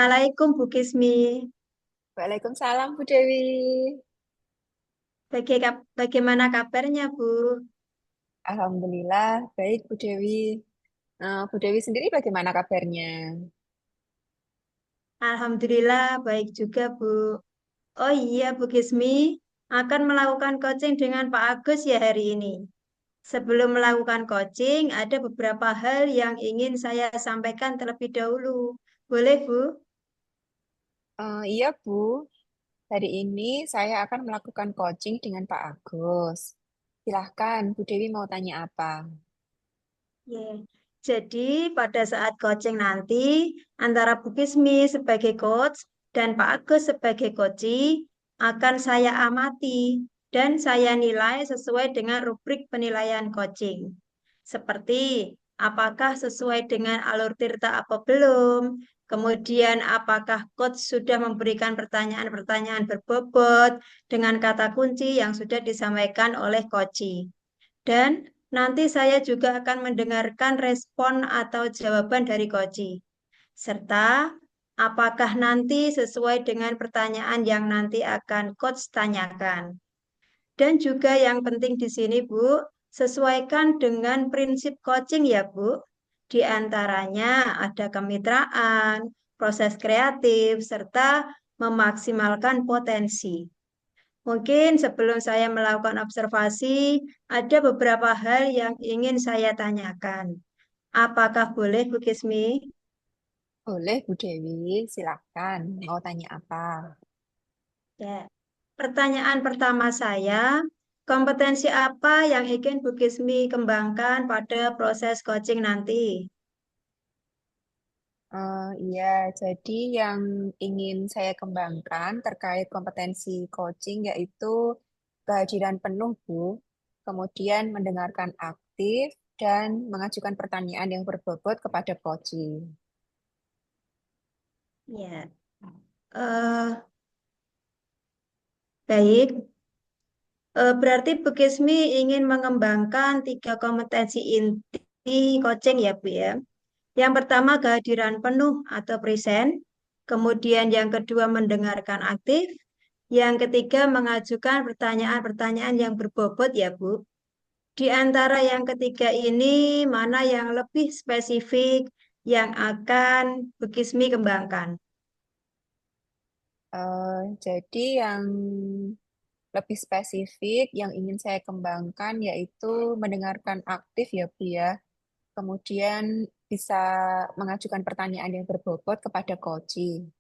Assalamualaikum Bu Kismi. Waalaikumsalam Bu Dewi. Bagaimana kabarnya Bu? Alhamdulillah baik Bu Dewi. Bu Dewi sendiri bagaimana kabarnya? Alhamdulillah baik juga Bu. Oh iya Bu Kismi, akan melakukan coaching dengan Pak Agus ya hari ini. Sebelum melakukan coaching, ada beberapa hal yang ingin saya sampaikan terlebih dahulu. Boleh Bu? Iya Bu, hari ini saya akan melakukan coaching dengan Pak Agus. Silahkan Bu Dewi mau tanya apa? Ya. Jadi pada saat coaching nanti antara Bu Kismi sebagai coach dan Pak Agus sebagai coachee akan saya amati dan saya nilai sesuai dengan rubrik penilaian coaching. Seperti apakah sesuai dengan alur tirta apa belum, kemudian apakah coach sudah memberikan pertanyaan-pertanyaan berbobot dengan kata kunci yang sudah disampaikan oleh coachee. Dan nanti saya juga akan mendengarkan respon atau jawaban dari Koci. Serta apakah nanti sesuai dengan pertanyaan yang nanti akan Coach tanyakan. Dan juga yang penting di sini, Bu, sesuaikan dengan prinsip coaching ya, Bu. Di antaranya ada kemitraan, proses kreatif, serta memaksimalkan potensi. Mungkin sebelum saya melakukan observasi, ada beberapa hal yang ingin saya tanyakan. Apakah boleh, Bu Kismi? Boleh Bu Dewi, silahkan mau tanya apa? Ya. Pertanyaan pertama saya, kompetensi apa yang ingin Bu Kismi kembangkan pada proses coaching nanti? Iya, jadi yang ingin saya kembangkan terkait kompetensi coaching yaitu kehadiran penuh, Bu. Kemudian mendengarkan aktif dan mengajukan pertanyaan yang berbobot kepada coaching. Ya, eh, baik. Berarti Bu Kismi ingin mengembangkan tiga kompetensi inti coaching ya, Bu ya. Yang pertama kehadiran penuh atau present, kemudian yang kedua mendengarkan aktif, yang ketiga mengajukan pertanyaan-pertanyaan yang berbobot ya Bu. Di antara yang ketiga ini mana yang lebih spesifik yang akan Bu Kismi kembangkan? Jadi yang lebih spesifik yang ingin saya kembangkan yaitu mendengarkan aktif ya, Bu ya. Kemudian bisa mengajukan pertanyaan yang berbobot kepada coaching.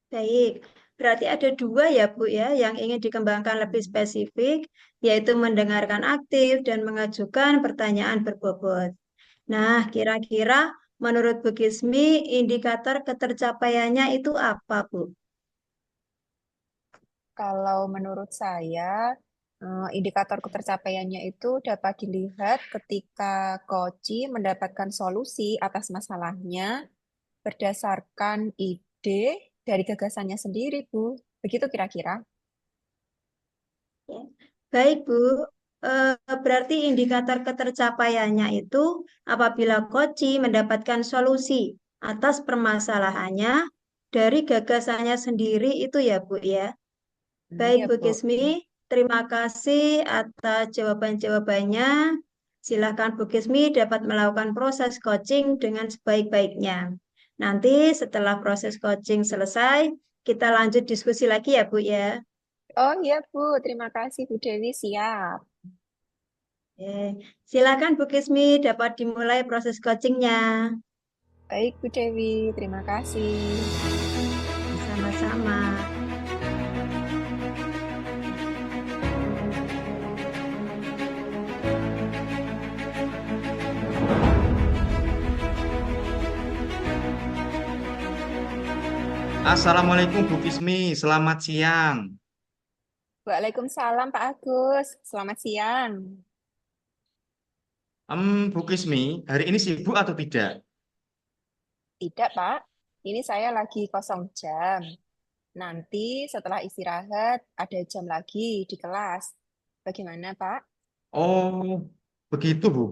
Baik, berarti ada dua ya Bu ya yang ingin dikembangkan lebih spesifik, yaitu mendengarkan aktif dan mengajukan pertanyaan berbobot. Nah, kira-kira menurut Bu Gismi, indikator ketercapaiannya itu apa, Bu? Kalau menurut saya, indikator ketercapaiannya itu dapat dilihat ketika coaching mendapatkan solusi atas masalahnya berdasarkan ide dari gagasannya sendiri, Bu. Begitu kira-kira. Ya. Baik, Bu. Berarti indikator ketercapaiannya itu apabila Koci mendapatkan solusi atas permasalahannya dari gagasannya sendiri itu ya, Bu ya. Baik, Iya, Bu Bu. Gismi, terima kasih atas jawaban-jawabannya. Silakan Bu Gismi dapat melakukan proses coaching dengan sebaik-baiknya. Nanti setelah proses coaching selesai, kita lanjut diskusi lagi ya, Bu ya. Oh iya, Bu. Terima kasih, Bu Dewi. Siap. Silakan Bu Kismi dapat dimulai proses coachingnya. Baik, Bu Dewi. Terima kasih. Sama-sama. Assalamualaikum Bu Kismi, selamat siang. Waalaikumsalam, Pak Agus. Selamat siang. Bu Kismi, hari ini sibuk atau tidak? Tidak, Pak. Ini saya lagi kosong jam. Nanti setelah istirahat ada jam lagi di kelas. Bagaimana, Pak? Oh, begitu Bu.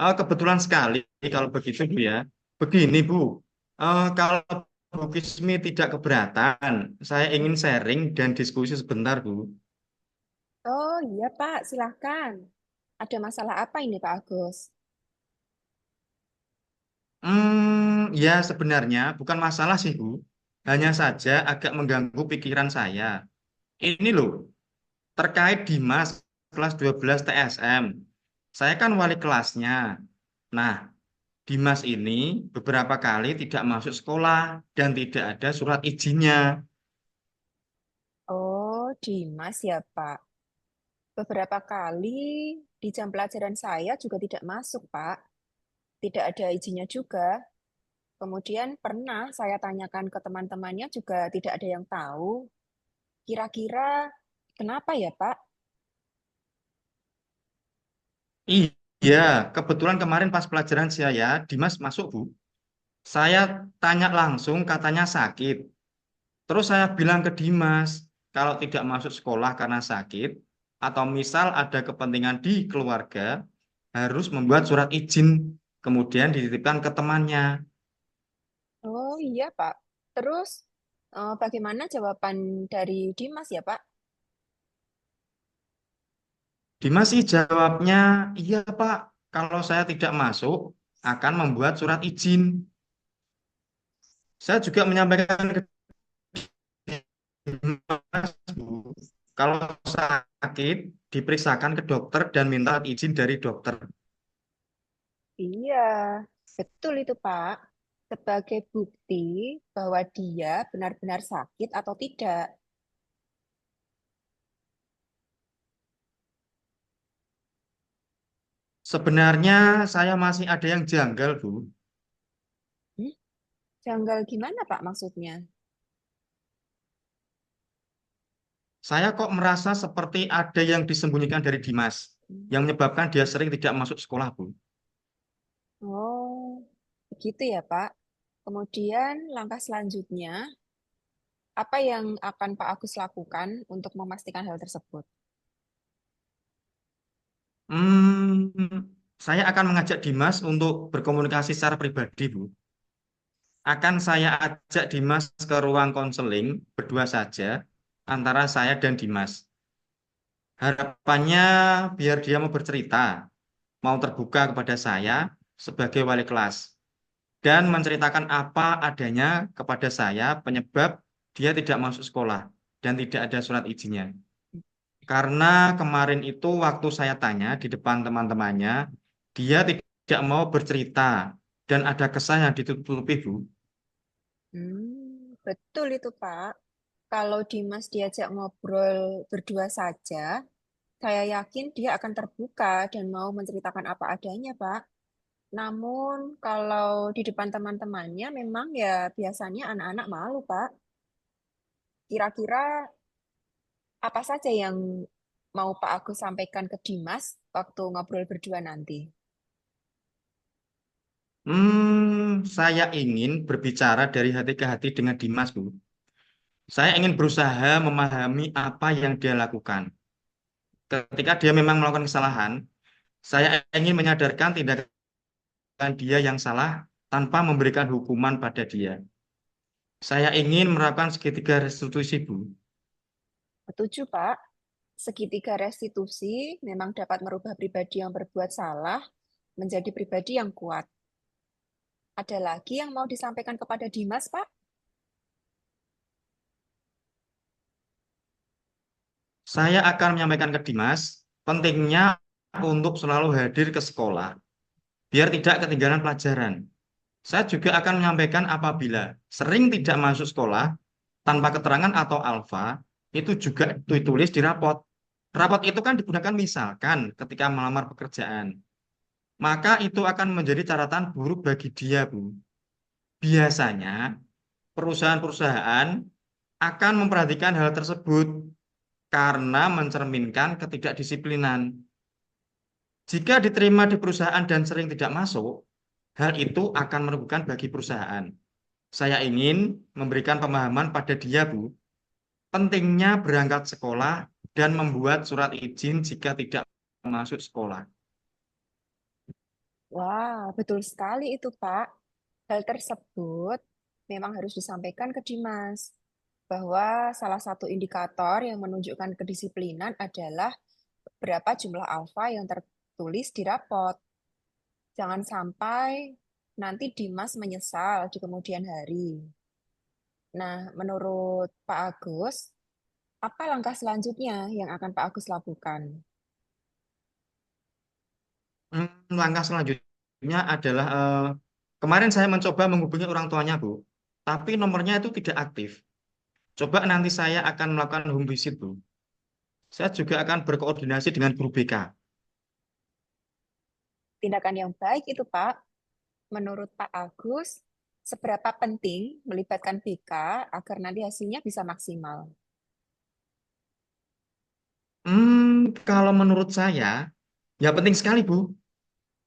Kebetulan sekali kalau begitu Bu ya. Begini Bu, Kalau Bu Kismi tidak keberatan, saya ingin sharing dan diskusi sebentar, Bu. Oh iya Pak, silahkan. Ada masalah apa ini Pak Agus? Ya sebenarnya bukan masalah sih, Bu. Hanya saja agak mengganggu pikiran saya. Ini loh, terkait Dimas kelas 12 TSM. Saya kan wali kelasnya. Nah, Dimas ini beberapa kali tidak masuk sekolah dan tidak ada surat izinnya. Oh, Dimas ya Pak. Beberapa kali di jam pelajaran saya juga tidak masuk Pak. Tidak ada izinnya juga. Kemudian pernah saya tanyakan ke teman-temannya juga tidak ada yang tahu. Kira-kira kenapa ya Pak? Iya, kebetulan kemarin pas pelajaran saya, Dimas masuk, Bu. Saya tanya langsung, katanya sakit. Terus saya bilang ke Dimas, kalau tidak masuk sekolah karena sakit, atau misal ada kepentingan di keluarga, harus membuat surat izin, kemudian dititipkan ke temannya. Oh iya Pak. Terus bagaimana jawaban dari Dimas ya Pak? Dimas sih jawabnya, iya Pak, kalau saya tidak masuk, akan membuat surat izin. Saya juga menyampaikan ke Dimas, Bu, kalau sakit, diperiksakan ke dokter dan minta izin dari dokter. Iya, betul itu Pak. Sebagai bukti bahwa dia benar-benar sakit atau tidak. Sebenarnya saya masih ada yang janggal, Bu. Hmm? Janggal gimana Pak maksudnya? Saya kok merasa seperti ada yang disembunyikan dari Dimas, Hmm. yang menyebabkan dia sering tidak masuk sekolah, Bu. Oh, begitu ya Pak. Kemudian langkah selanjutnya, apa yang akan Pak Agus lakukan untuk memastikan hal tersebut? Hmm, saya akan mengajak Dimas untuk berkomunikasi secara pribadi, Bu. Akan saya ajak Dimas ke ruang konseling berdua saja, antara saya dan Dimas. Harapannya biar dia mau bercerita, mau terbuka kepada saya sebagai wali kelas, dan menceritakan apa adanya kepada saya penyebab dia tidak masuk sekolah dan tidak ada surat izinnya. Karena kemarin itu waktu saya tanya di depan teman-temannya, dia tidak mau bercerita dan ada kesan yang ditutupi, Bu. Betul itu Pak. Kalau Dimas diajak ngobrol berdua saja, saya yakin dia akan terbuka dan mau menceritakan apa adanya, Pak. Namun, kalau di depan teman-temannya, memang ya biasanya anak-anak malu, Pak. Kira-kira apa saja yang mau Pak Agus sampaikan ke Dimas waktu ngobrol berdua nanti? Saya ingin berbicara dari hati ke hati dengan Dimas, Bu. Saya ingin berusaha memahami apa yang dia lakukan. Ketika dia memang melakukan kesalahan, saya ingin menyadarkan tindakan dia yang salah tanpa memberikan hukuman pada dia. Saya ingin melakukan segitiga restitusi, Bu. Setuju, Pak. Segitiga restitusi memang dapat merubah pribadi yang berbuat salah menjadi pribadi yang kuat. Ada lagi yang mau disampaikan kepada Dimas, Pak? Saya akan menyampaikan ke Dimas pentingnya untuk selalu hadir ke sekolah, biar tidak ketinggalan pelajaran. Saya juga akan menyampaikan apabila sering tidak masuk sekolah tanpa keterangan atau alfa, itu juga ditulis di rapot. Rapot itu kan digunakan misalkan ketika melamar pekerjaan. Maka itu akan menjadi catatan buruk bagi dia, Bu. Biasanya perusahaan-perusahaan akan memperhatikan hal tersebut karena mencerminkan ketidakdisiplinan. Jika diterima di perusahaan dan sering tidak masuk, hal itu akan merugikan bagi perusahaan. Saya ingin memberikan pemahaman pada dia, Bu, pentingnya berangkat sekolah dan membuat surat izin jika tidak masuk sekolah. Wah, betul sekali itu, Pak. Hal tersebut memang harus disampaikan ke Dimas bahwa salah satu indikator yang menunjukkan kedisiplinan adalah berapa jumlah alfa yang tertulis di rapot. Jangan sampai nanti Dimas menyesal di kemudian hari. Nah, menurut Pak Agus, apa langkah selanjutnya yang akan Pak Agus lakukan? Langkah selanjutnya adalah kemarin saya mencoba menghubungi orang tuanya, Bu, tapi nomornya itu tidak aktif. Coba nanti saya akan melakukan home visit, Bu. Saya juga akan berkoordinasi dengan guru BK. Tindakan yang baik itu, Pak. Menurut Pak Agus, seberapa penting melibatkan BK agar nanti hasilnya bisa maksimal? Kalau menurut saya, ya penting sekali, Bu.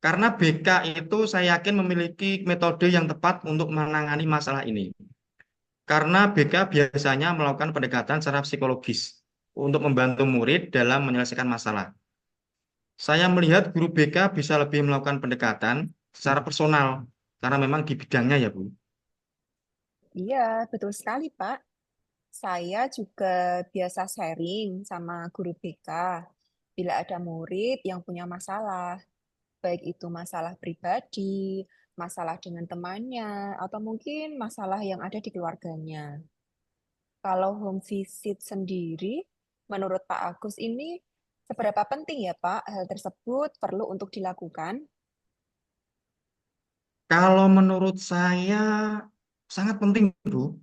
Karena BK itu saya yakin memiliki metode yang tepat untuk menangani masalah ini. Karena BK biasanya melakukan pendekatan secara psikologis untuk membantu murid dalam menyelesaikan masalah. Saya melihat guru BK bisa lebih melakukan pendekatan secara personal, karena memang di bidangnya ya, Bu. Iya, betul sekali, Pak. Saya juga biasa sharing sama guru BK bila ada murid yang punya masalah, baik itu masalah pribadi, masalah dengan temannya, atau mungkin masalah yang ada di keluarganya. Kalau home visit sendiri, menurut Pak Agus ini seberapa penting ya Pak hal tersebut perlu untuk dilakukan? Kalau menurut saya sangat penting, Bu.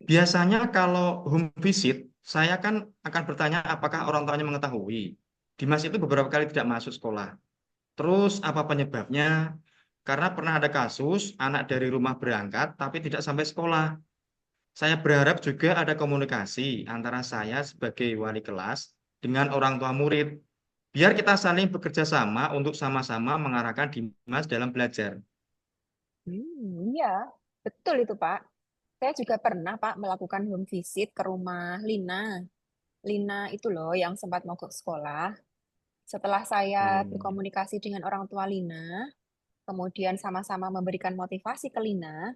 Biasanya kalau home visit, saya kan akan bertanya apakah orang tuanya mengetahui. Dimas itu beberapa kali tidak masuk sekolah. Terus apa penyebabnya? Karena pernah ada kasus anak dari rumah berangkat tapi tidak sampai sekolah. Saya berharap juga ada komunikasi antara saya sebagai wali kelas dengan orang tua murid. Biar kita saling bekerja sama untuk sama-sama mengarahkan Dimas dalam belajar. Iya, betul itu Pak. Saya juga pernah Pak melakukan home visit ke rumah Lina. Lina itu loh yang sempat mogok sekolah. Setelah saya Hmm. berkomunikasi dengan orang tua Lina, kemudian sama-sama memberikan motivasi ke Lina,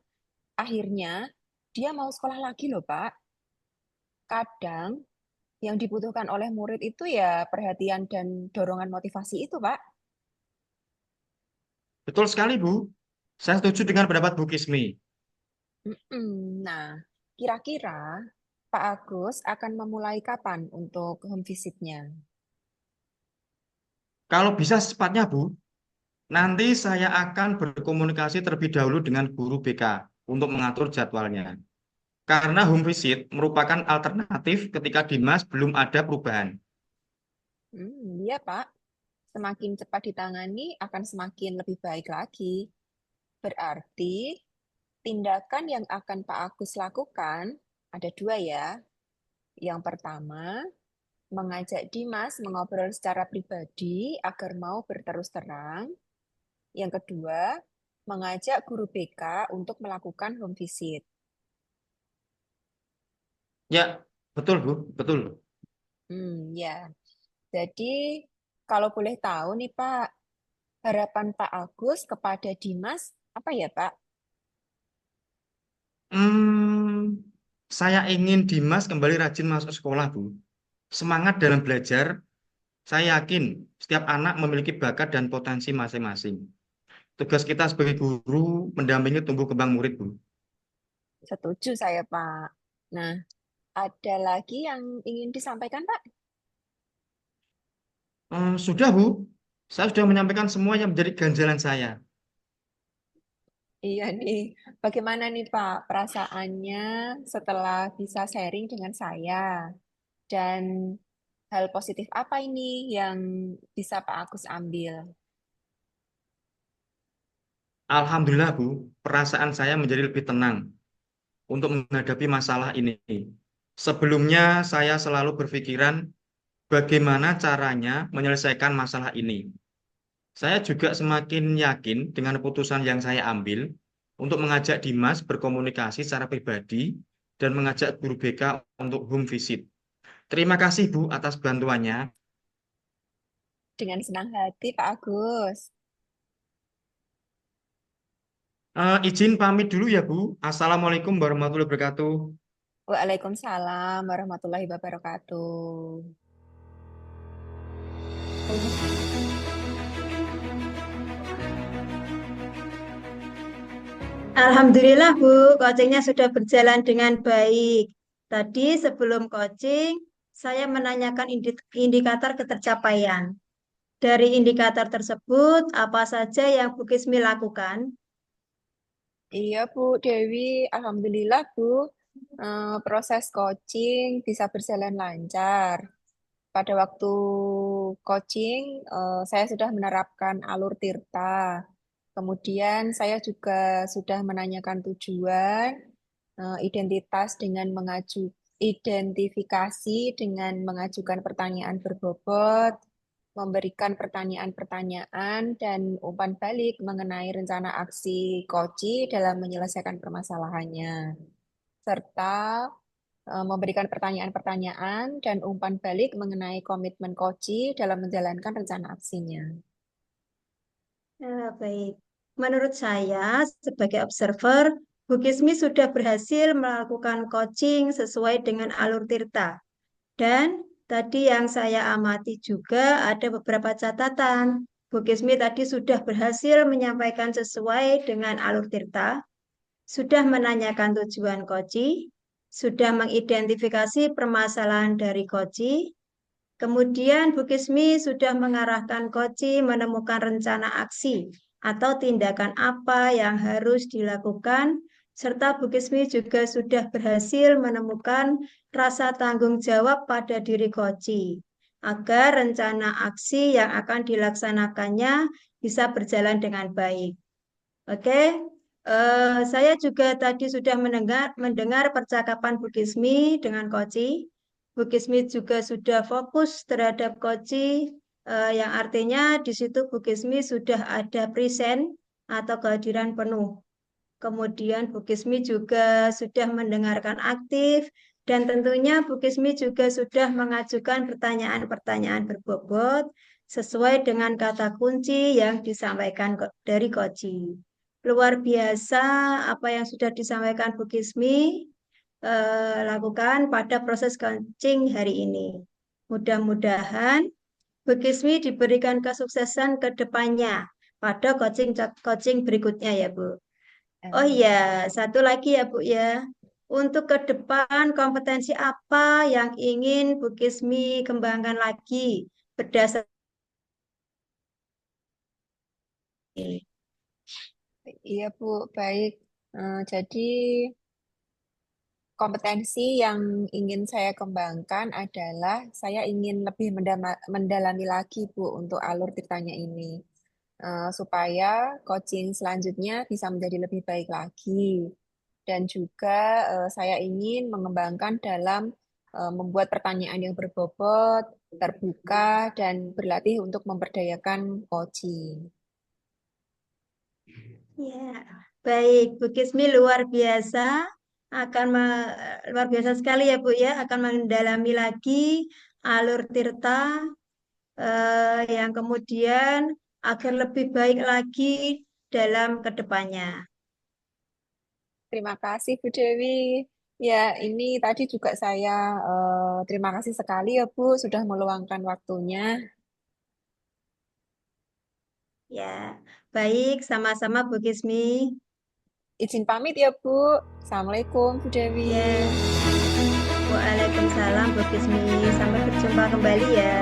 akhirnya dia mau sekolah lagi loh Pak. Kadang yang dibutuhkan oleh murid itu ya perhatian dan dorongan motivasi itu, Pak. Betul sekali, Bu. Saya setuju dengan pendapat Bu Kismi. Nah, kira-kira Pak Agus akan memulai kapan untuk home visit-nya? Kalau bisa secepatnya, Bu, nanti saya akan berkomunikasi terlebih dahulu dengan guru BK untuk mengatur jadwalnya. Karena home visit merupakan alternatif ketika Dimas belum ada perubahan. Iya, Pak. Semakin cepat ditangani akan semakin lebih baik lagi. Berarti tindakan yang akan Pak Agus lakukan ada dua ya. Yang pertama, mengajak Dimas mengobrol secara pribadi agar mau berterus terang. Yang kedua, mengajak guru BK untuk melakukan home visit. Ya, betul, Bu. Betul. Ya. Jadi, kalau boleh tahu nih Pak, harapan Pak Agus kepada Dimas apa ya Pak? Hmm, saya ingin Dimas kembali rajin masuk sekolah, Bu. Semangat dalam belajar. Saya yakin setiap anak memiliki bakat dan potensi masing-masing. Tugas kita sebagai guru mendampingi tumbuh kembang murid, Bu. Setuju saya Pak. Nah, ada lagi yang ingin disampaikan Pak? Sudah, Bu. Saya sudah menyampaikan semua yang menjadi ganjalan saya. Iya nih, bagaimana nih Pak perasaannya setelah bisa sharing dengan saya? Dan hal positif apa ini yang bisa Pak Agus ambil? Alhamdulillah, Bu. Perasaan saya menjadi lebih tenang untuk menghadapi masalah ini. Sebelumnya, saya selalu berpikiran bagaimana caranya menyelesaikan masalah ini. Saya juga semakin yakin dengan keputusan yang saya ambil untuk mengajak Dimas berkomunikasi secara pribadi dan mengajak guru BK untuk home visit. Terima kasih, Bu, atas bantuannya. Dengan senang hati Pak Agus. Izin pamit dulu ya, Bu. Assalamualaikum warahmatullahi wabarakatuh. Waalaikumsalam warahmatullahi wabarakatuh. Alhamdulillah Bu, coachingnya sudah berjalan dengan baik. Tadi sebelum coaching, saya menanyakan indikator ketercapaian. Dari indikator tersebut, apa saja yang Bu Kismi lakukan? Iya, Bu Dewi. Alhamdulillah, Bu. Proses coaching bisa berjalan lancar. Pada waktu coaching, saya sudah menerapkan alur Tirta. Kemudian saya juga sudah menanyakan tujuan, identifikasi dengan mengajukan pertanyaan berbobot, memberikan pertanyaan-pertanyaan dan umpan balik mengenai rencana aksi Koci dalam menyelesaikan permasalahannya, serta memberikan pertanyaan-pertanyaan dan umpan balik mengenai komitmen Koci dalam menjalankan rencana aksinya. Baik. Menurut saya, sebagai observer, Bu Kismi sudah berhasil melakukan coaching sesuai dengan alur Tirta. Dan tadi yang saya amati juga ada beberapa catatan. Bu Kismi tadi sudah berhasil menyampaikan sesuai dengan alur Tirta, sudah menanyakan tujuan Koci, sudah mengidentifikasi permasalahan dari Koci, kemudian Bu Kismi sudah mengarahkan Koci menemukan rencana aksi atau tindakan apa yang harus dilakukan, serta Bu Kismi juga sudah berhasil menemukan rasa tanggung jawab pada diri Koci agar rencana aksi yang akan dilaksanakannya bisa berjalan dengan baik. Oke, saya juga tadi sudah mendengar percakapan Bu Kismi dengan Koci. Bu Kismi juga sudah fokus terhadap Koci, yang artinya di situ Bu Kismi sudah ada present atau kehadiran penuh. Kemudian Bu Kismi juga sudah mendengarkan aktif dan tentunya Bu Kismi juga sudah mengajukan pertanyaan-pertanyaan berbobot sesuai dengan kata kunci yang disampaikan dari Koci. Luar biasa apa yang sudah disampaikan Bu Kismi lakukan pada proses coaching hari ini. Mudah-mudahan Bu Kismi diberikan kesuksesan ke depannya pada coaching berikutnya ya Bu. Oh iya, satu lagi ya Bu ya. Untuk ke depan kompetensi apa yang ingin Bu Kismi kembangkan lagi berdasarkan ini? Iya, Bu, baik. Jadi kompetensi yang ingin saya kembangkan adalah saya ingin lebih mendalami lagi, Bu, untuk alur tirtanya ini. Supaya coaching selanjutnya bisa menjadi lebih baik lagi. Dan juga saya ingin mengembangkan dalam membuat pertanyaan yang berbobot, terbuka, dan berlatih untuk memberdayakan coaching. Ya, baik Bu Kismi luar biasa sekali ya Bu ya akan mendalami lagi alur tirta yang kemudian agar lebih baik lagi dalam kedepannya. Terima kasih, Bu Dewi. Ya, ini tadi juga saya terima kasih sekali ya, Bu, sudah meluangkan waktunya. Ya, baik sama-sama Bu Kismi. Izin pamit ya, Bu. Assalamualaikum, Bu Dewi. Ya, Waalaikumsalam Bu Kismi. Sampai berjumpa kembali ya.